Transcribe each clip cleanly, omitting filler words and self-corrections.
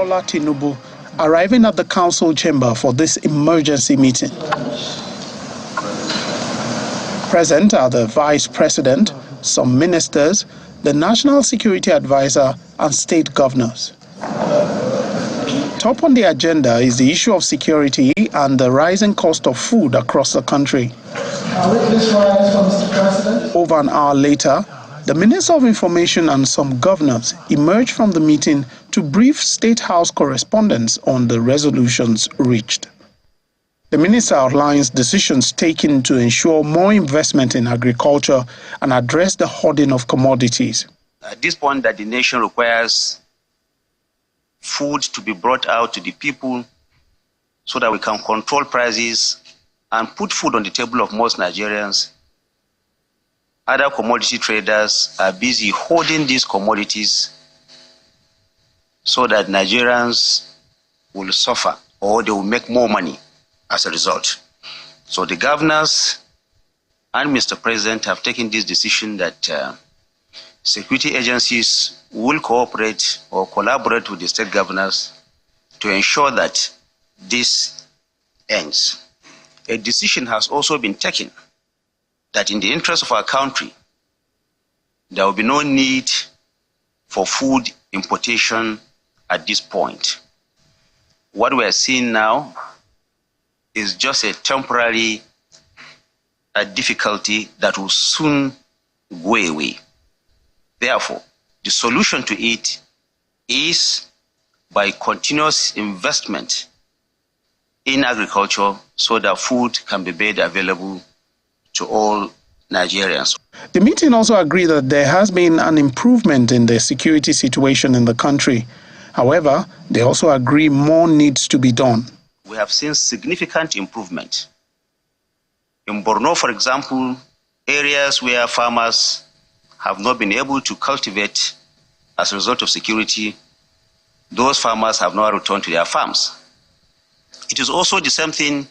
Bola Tinubu arriving at the council chamber for this emergency meeting. Present are the Vice President, some ministers, the National Security Advisor, and state governors. Top on the agenda is the issue of security and the rising cost of food across the country. Over an hour later, the Minister of Information and some governors emerged from the meeting to brief State House correspondents on the resolutions reached. The minister outlines decisions taken to ensure more investment in agriculture and address the hoarding of commodities. At this point that the nation requires food to be brought out to the people so that we can control prices and put food on the table of most Nigerians, other commodity traders are busy hoarding these commodities so that Nigerians will suffer or they will make more money as a result. So the governors and Mr. President have taken this decision that security agencies will cooperate or collaborate with the state governors to ensure that this ends. A decision has also been taken that in the interest of our country, there will be no need for food importation at this point. What we are seeing now is just a temporary difficulty that will soon go away. Therefore, the solution to it is by continuous investment in agriculture so that food can be made available to all Nigerians. The meeting also agreed that there has been an improvement in the security situation in the country. However, they also agree more needs to be done. We have seen significant improvement. In Borno, for example, areas where farmers have not been able to cultivate as a result of security, those farmers have now returned to their farms. It is also the same thing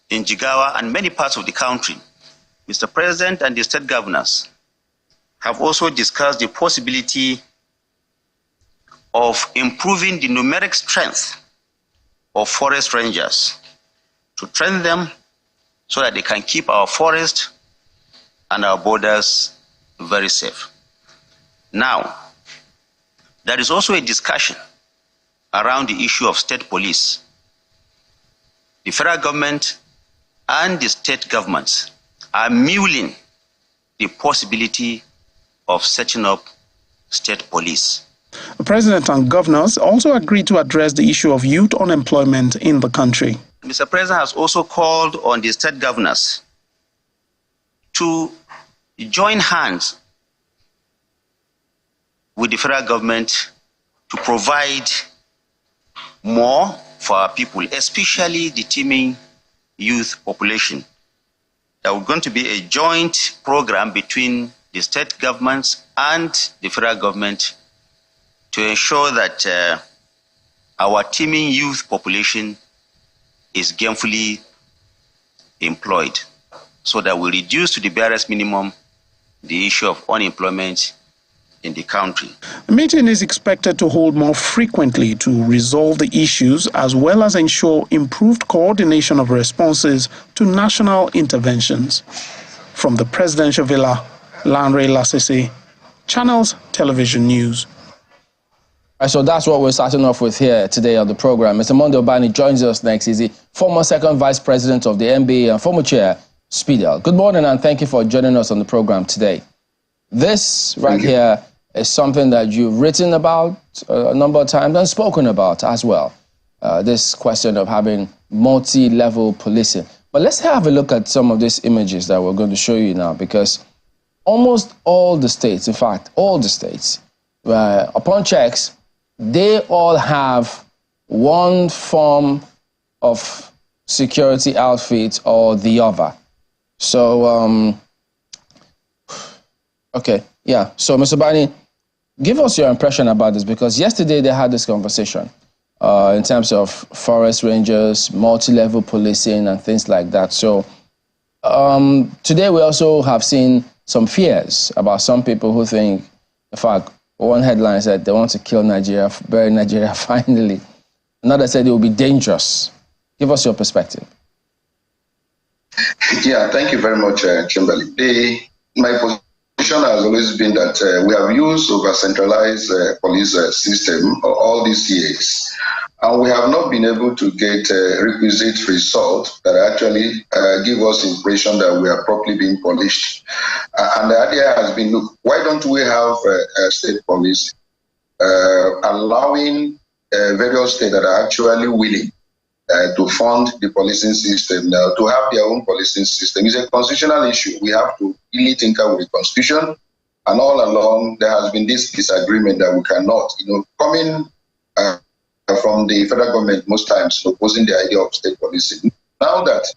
in Jigawa and many parts of the country. Mr. President and the state governors have also discussed the possibility of improving the numeric strength of forest rangers, to train them so that they can keep our forest and our borders very safe. Now, there is also a discussion around the issue of state police. The federal government and the state governments are mulling the possibility of setting up state police. The president and governors also agreed to address the issue of youth unemployment in the country. Mr. President has also called on the state governors to join hands with the federal government to provide more for our people, especially the teeming youth population. There is going to be a joint program between the state governments and the federal government to ensure that our teeming youth population is gainfully employed so that we reduce to the barest minimum the issue of unemployment in the country. The meeting is expected to hold more frequently to resolve the issues as well as ensure improved coordination of responses to national interventions. From the Presidential Villa, Lanre Lasisi, Channels Television News. So that's what we're starting off with here today on the program. Mr. Monday Ubani joins us next. He's the former second vice president of the NBA and former chair, Speedel. Good morning and thank you for joining us on the program today. This right here is something that you've written about a number of times and spoken about as well. This question of having multi-level policing. But let's have a look at some of these images that we're going to show you now, because almost all the states, in fact, all the states, upon checks, they all have one form of security outfit or the other. So, okay, yeah. So, Mr. Bani, give us your impression about this, because yesterday they had this conversation in terms of forest rangers, multi-level policing and things like that. So, today we also have seen some fears about some people who think, in fact, one headline said they want to kill Nigeria, bury Nigeria finally. Another said it will be dangerous. Give us your perspective. Yeah, thank you very much, Kimberly. My position has always been that we have used over-centralized police system all these years, and we have not been able to get requisite results that actually give us impression that we are properly being policed. And the idea has been, look, why don't we have state police allowing various states that are actually willing to fund the policing system now, to have their own policing system. It's a constitutional issue. We have to really tinker with the Constitution. And all along, there has been this disagreement that we cannot, coming from the federal government most times opposing the idea of state policing. Now that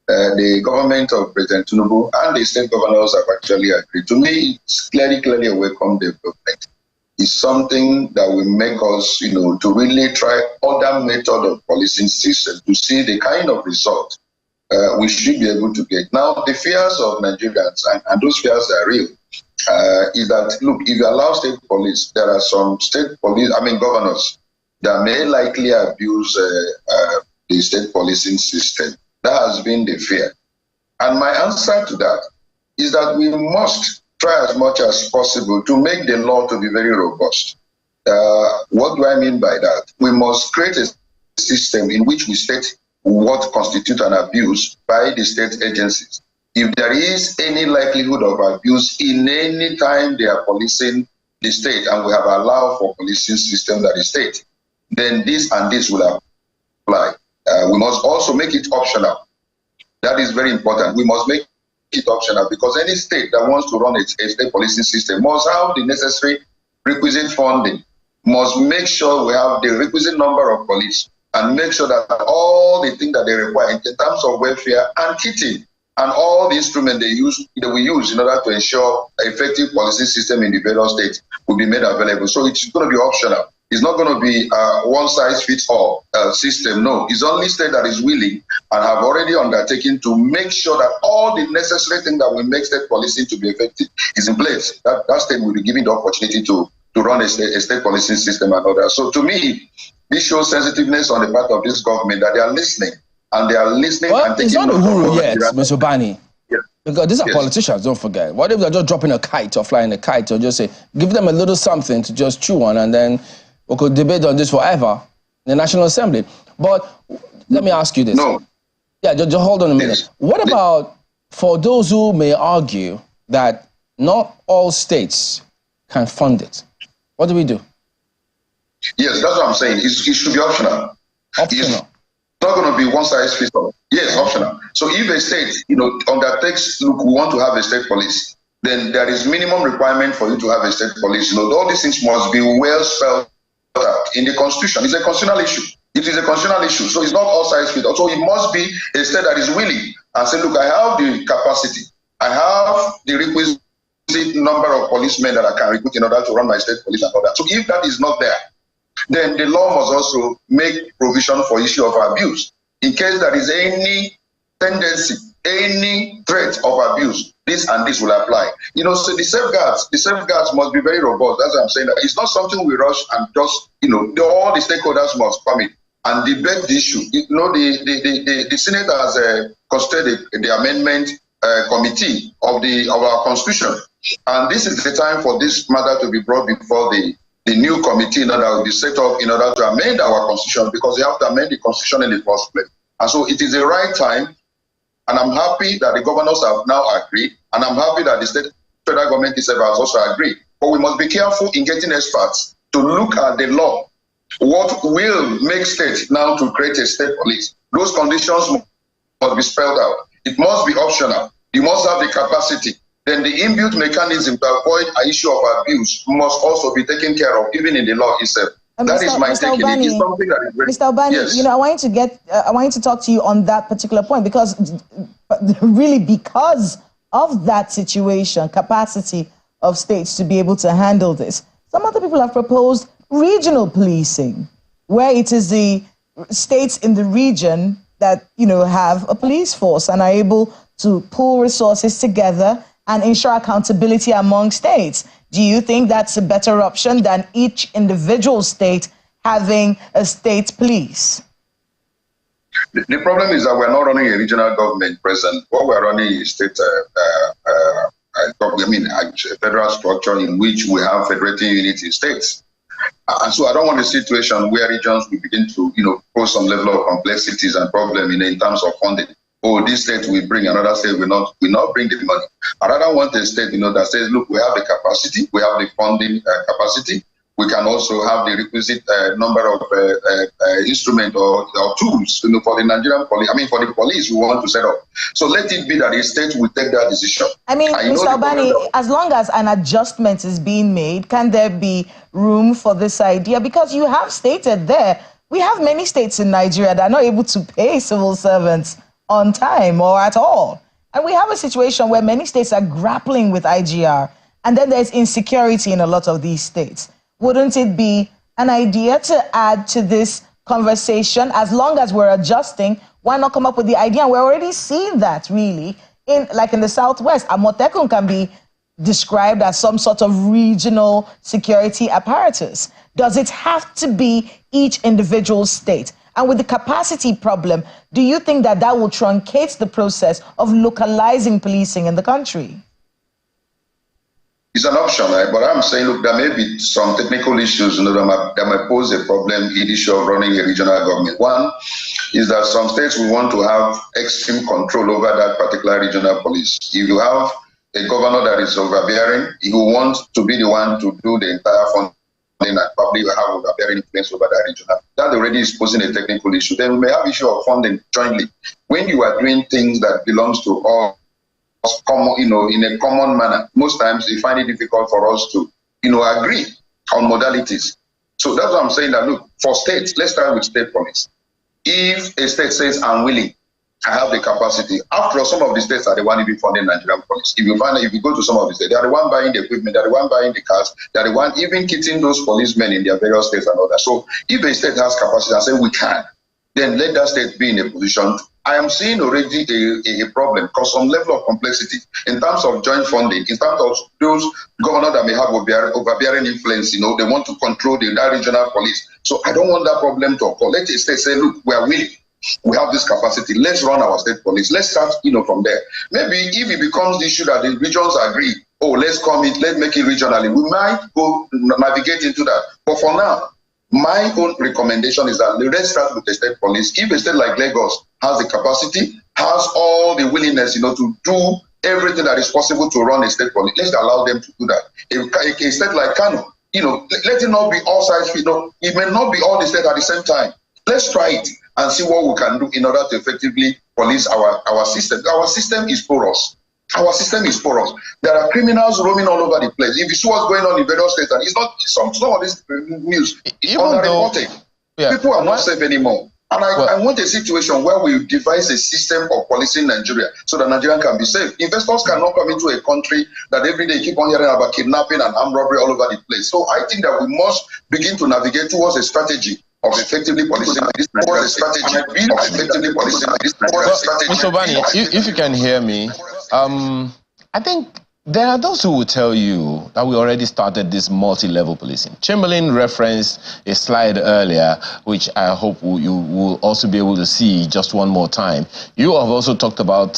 the government of President Tinubu and the state governors have actually agreed, to me, it's clearly a welcome development. Is something that will make us, to really try other method of policing system to see the kind of result we should be able to get. Now, the fears of Nigerians, and those fears are real, is that, look, if you allow state police, there are some governors that may likely abuse the state policing system. That has been the fear. And my answer to that is that we must try as much as possible to make the law to be very robust. What do I mean by that? We must create a system in which we state what constitutes an abuse by the state agencies. If there is any likelihood of abuse in any time they are policing the state, and we have allowed for policing system that is state, then this and this will apply. We must also make it optional. That is very important. We must make it optional, because any state that wants to run a state policing system must have the necessary requisite funding, must make sure we have the requisite number of police, and make sure that all the things that they require in terms of welfare and kitting and all the instruments we use in order to ensure effective policing system in the various states will be made available. So it's going to be optional. It's not going to be a one-size-fits-all system. No, it's only state that is willing and have already undertaken to make sure that all the necessary things that will make state policing to be effective is in place. That state will be given the opportunity to run a state policing system and others. So to me, this shows sensitiveness on the part of this government, that they are listening, and they are listening. Well, and it's not a guru yet, Mr. Ubani. Yeah. Because these are politicians, don't forget. What if they're just dropping a kite or flying a kite, or just say, give them a little something to just chew on, and then we could debate on this forever in the National Assembly. But let me ask you this. No. Yeah, just hold on a minute. Yes. What about for those who may argue that not all states can fund it? What do we do? Yes, that's what I'm saying. It should be optional. Optional. It's not going to be one size fits all. Yes, optional. So if a state, undertakes, look, we want to have a state police, then there is minimum requirement for you to have a state police. All these things must be well spelled out in the Constitution. It's a constitutional issue. It is a constitutional issue. So it's not all size fits all. So it must be a state that is willing and say, look, I have the capacity. I have the requisite number of policemen that I can recruit in order to run my state police and all that. So if that is not there, then the law must also make provision for issue of abuse. In case there is any tendency, any threat of abuse, this and this will apply. So the safeguards must be very robust. That's what I'm saying. That it's not something we rush and just, all the stakeholders must come in and debate the issue. The Senate has constituted the amendment committee of our Constitution, and this is the time for this matter to be brought before the new committee in order to be set up in order to amend our Constitution, because they have to amend the Constitution in the first place. And so it is the right time, and I'm happy that the governors have now agreed, and I'm happy that the federal government itself has also agreed. But we must be careful in getting experts to look at the law. What will make states now to create a state police? Those conditions must be spelled out. It must be optional. You must have the capacity. Then the inbuilt mechanism to avoid an issue of abuse must also be taken care of, even in the law itself. That is my take. It is something that is very... Mr. Ubani, yes. I want you to talk to you on that particular point, because really, because of that situation, capacity of states to be able to handle this, some other people have proposed regional policing, where it is the states in the region that have a police force and are able to pool resources together and ensure accountability among states. Do you think that's a better option than each individual state having a state police? The problem is that we're not running a regional government present. What we're running is state, a federal structure in which we have federating units in states. And so I don't want a situation where regions will begin to, pose some level of complexities and problem in terms of funding. Oh, this state will bring, another state will not bring the money. I rather want a state, that says, look, we have the capacity, we have the funding capacity. We can also have the requisite number of instruments or tools, for the Nigerian police. For the police we want to set up. So let it be that the state will take that decision. Mr. Ubani, as long as an adjustment is being made, can there be room for this idea? Because you have stated there, we have many states in Nigeria that are not able to pay civil servants on time or at all. And we have a situation where many states are grappling with IGR, and then there's insecurity in a lot of these states. Wouldn't it be an idea to add to this conversation? As long as we're adjusting, why not come up with the idea? And we're already seeing that, really, in the Southwest. Amotekun can be described as some sort of regional security apparatus. Does it have to be each individual state? And with the capacity problem, do you think that will truncate the process of localizing policing in the country? It's an option, right? But I'm saying, look, there may be some technical issues that might pose a problem in the issue of running a regional government. One is that some states will want to have extreme control over that particular regional police. If you have a governor that is overbearing, he will want to be the one to do the entire funding and probably have overbearing influence over that regional. That already is posing a technical issue. Then we may have issue of funding jointly. When you are doing things that belongs to all common, in a common manner, most times they find it difficult for us to, agree on modalities. So that's what I'm saying, that look, for states, let's start with state police. If a state says, I'm willing, I have the capacity, after all, some of the states are the one even funding Nigerian police. If you go to some of the states, they are the one buying the equipment, they are the one buying the cars, they are the one even kitting those policemen in their various states and all that. So if a state has capacity and say we can, then let that state be in a position. I am seeing already a problem because some level of complexity in terms of joint funding, in terms of those governors that may have overbearing influence, they want to control that regional police. So I don't want that problem to occur. Let the state say, look, we are willing. We have this capacity. Let's run our state police. Let's start, from there. Maybe if it becomes the issue that the regions agree, let's make it regionally, we might go navigate into that. But for now, my own recommendation is that let's start with the state police. If a state like Lagos has the capacity, has all the willingness, to do everything that is possible to run a state police, let's allow them to do that. If a state like Kano, let it not be all sides, it may not be all the states at the same time. Let's try it and see what we can do in order to effectively police our system. Our system is porous. Our system is porous. There are criminals roaming all over the place. If you see what's going on in various states, and it's not some of this news is underreported. People are not safe anymore. And I want a situation where we devise a system of policing Nigeria so that Nigeria can be safe. Investors cannot come into a country that every day keep on hearing about kidnapping and armed robbery all over the place. So I think that we must begin to navigate towards a strategy of effectively policing this strategy. Mr. Ubani, if you can hear me, I think there are those who will tell you that we already started this multi-level policing. Chamberlain referenced a slide earlier, which I hope you will also be able to see just one more time. You have also talked about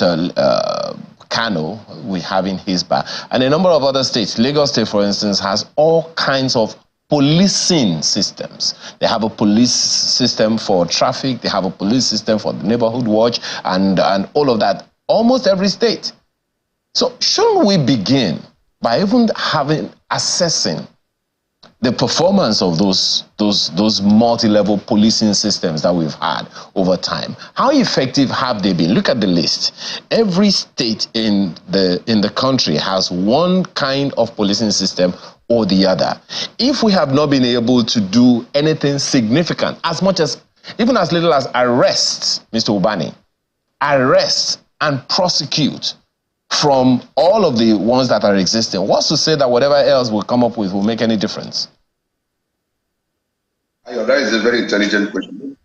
Kano, we have in Hisba, and a number of other states. Lagos State, for instance, has all kinds of policing systems. They have a police system for traffic, they have a police system for the neighborhood watch, and all of that. Almost every state. So shouldn't we begin by even assessing the performance of those multi-level policing systems that we've had over time? How effective have they been? Look at the list. Every state in the country has one kind of policing system or the other. If we have not been able to do anything significant, as much as, even as little as arrests, Mr. Ubani, arrest and prosecute from all of the ones that are existing, what's to say that whatever else we'll come up with will make any difference? That is a very intelligent question.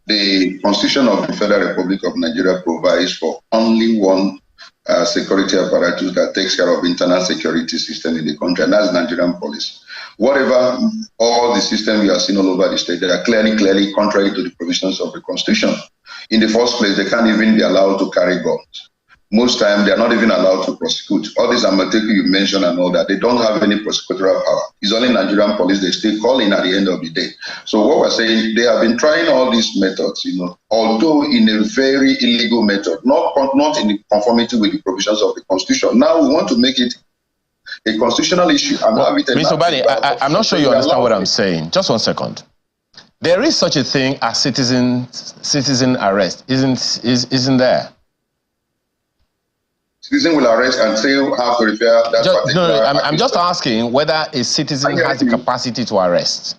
The Constitution of the Federal Republic of Nigeria provides for only one security apparatus that takes care of internal security system in the country, and that's Nigerian police. Whatever, all the systems we are seeing all over the state, they are clearly contrary to the provisions of the Constitution. In the first place, they can't even be allowed to carry guns. Most times, they are not even allowed to prosecute. All these Amateku you mentioned and all that, they don't have any prosecutorial power. It's only Nigerian police they still call in at the end of the day. So what we're saying, they have been trying all these methods, although in a very illegal method, not in conformity with the provisions of the Constitution. Now we want to make it a constitutional issue. Mr. Ubani, I'm not sure you understand what I'm saying. Just 1 second. There is such a thing as citizen arrest, isn't there? Citizen will arrest and still have to refer that particular... No, I'm just asking whether a citizen has the capacity to arrest.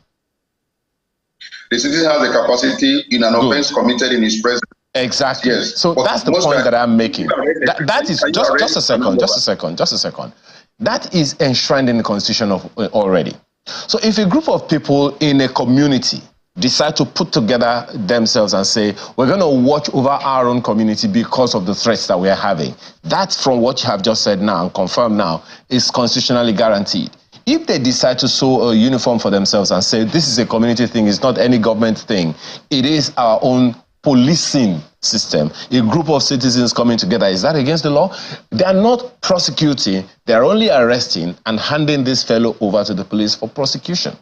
The citizen has the capacity in an offense committed in his presence. Exactly. Yes. So that's the point that I'm making. That is just a second. That is enshrined in the Constitution already. So if a group of people in a community decide to put together themselves and say, we're going to watch over our own community because of the threats that we are having, that, from what you have just said now and confirmed now, is constitutionally guaranteed. If they decide to sew a uniform for themselves and say, this is a community thing, it's not any government thing, it is our own policing system, a group of citizens coming together, is that against the law? They are not prosecuting, they are only arresting and handing this fellow over to the police for prosecution.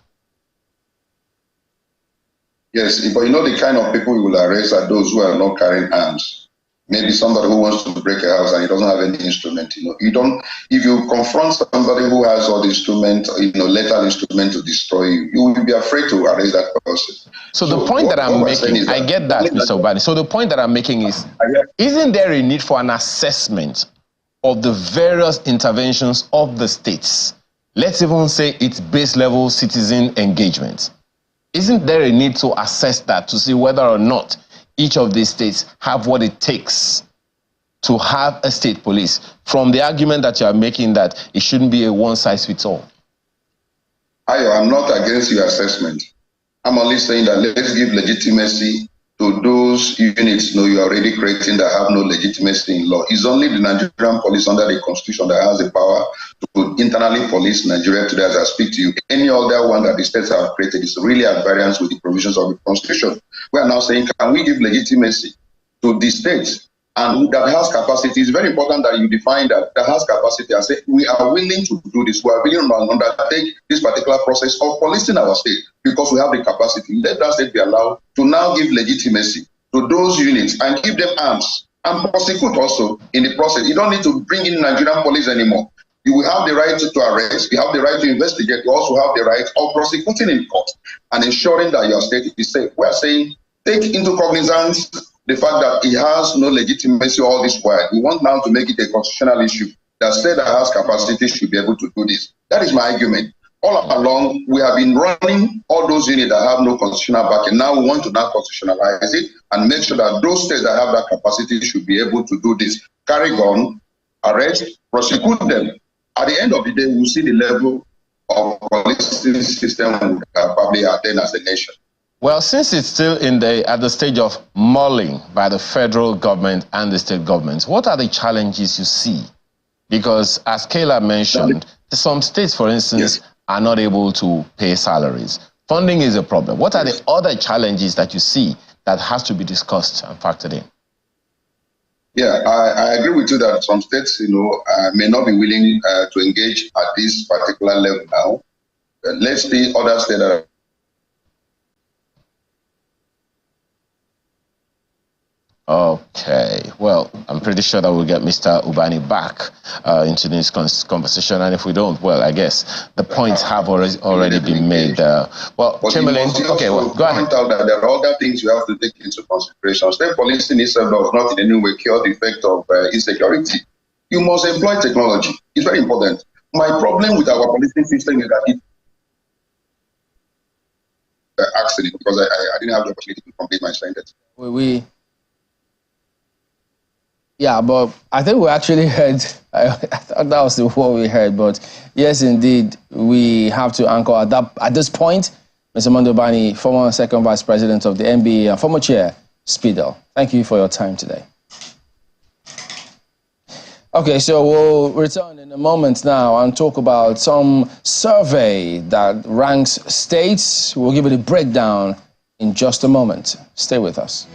Yes, but the kind of people we will arrest are those who are not carrying arms. Maybe somebody who wants to break a house and he doesn't have any instrument. If you confront somebody who has all the instrument, lethal instrument to destroy you, you will be afraid to arrest that person. So the point that I'm making, I get that, Mr. Ubani. So the point that I'm making is, isn't there a need for an assessment of the various interventions of the states? Let's even say it's base level citizen engagement. Isn't there a need to assess that to see whether or not each of these states have what it takes to have a state police, from the argument that you are making that it shouldn't be a one-size-fits-all? I'm not against your assessment. I'm only saying that let's give legitimacy to those units you are already creating that have no legitimacy in law. It's only the Nigerian police under the Constitution that has the power to internally police Nigeria today as I speak to you. Any other one that the states have created is really at variance with the provisions of the Constitution. We are now saying, can we give legitimacy to the states and that has capacity? It's very important that you define that has capacity and say, we are willing to do this. We are willing to undertake this particular process of policing our state because we have the capacity. Let that state be allowed to now give legitimacy to those units and give them arms and prosecute also in the process. You don't need to bring in Nigerian police anymore. You will have the right to arrest, you have the right to investigate, you also have the right of prosecuting in court and ensuring that your state is safe. We are saying, take into cognizance the fact that it has no legitimacy all this while. We want now to make it a constitutional issue. The state that has capacity should be able to do this. That is my argument. All along, we have been running all those units that have no constitutional backing. Now we want to now constitutionalize it and make sure that those states that have that capacity should be able to do this. Carry gun, arrest, prosecute them. At the end of the day, we'll see the level of policing system we probably attain as a nation. Well, since it's still at the stage of mulling by the federal government and the state governments, what are the challenges you see? Because as Kayla mentioned, some states, for instance, are not able to pay salaries. Funding is a problem. What are the other challenges that you see that has to be discussed and factored in? Yeah, I agree with you that some states, may not be willing to engage at this particular level now. Let's see other states that are... Okay, well, I'm pretty sure that we'll get Mr. Ubani back into this conversation, and if we don't, well, I guess the points have already been made. Well, Chamberlain, okay, well, go ahead. Point out that there are other things you have to take into consideration. State policing itself does not in any way cure the effect of insecurity. You must employ technology. It's very important. My problem with our policing system is that it accident, because I didn't have the opportunity to complete my sentence. Yeah, but I think we actually heard, I thought that was what we heard, but yes, indeed, we have to anchor at this point. Mr. Monday Ubani, former second vice president of the NBA and former chair, Speedel. Thank you for your time today. Okay, so we'll return in a moment now and talk about some survey that ranks states. We'll give it a breakdown in just a moment. Stay with us.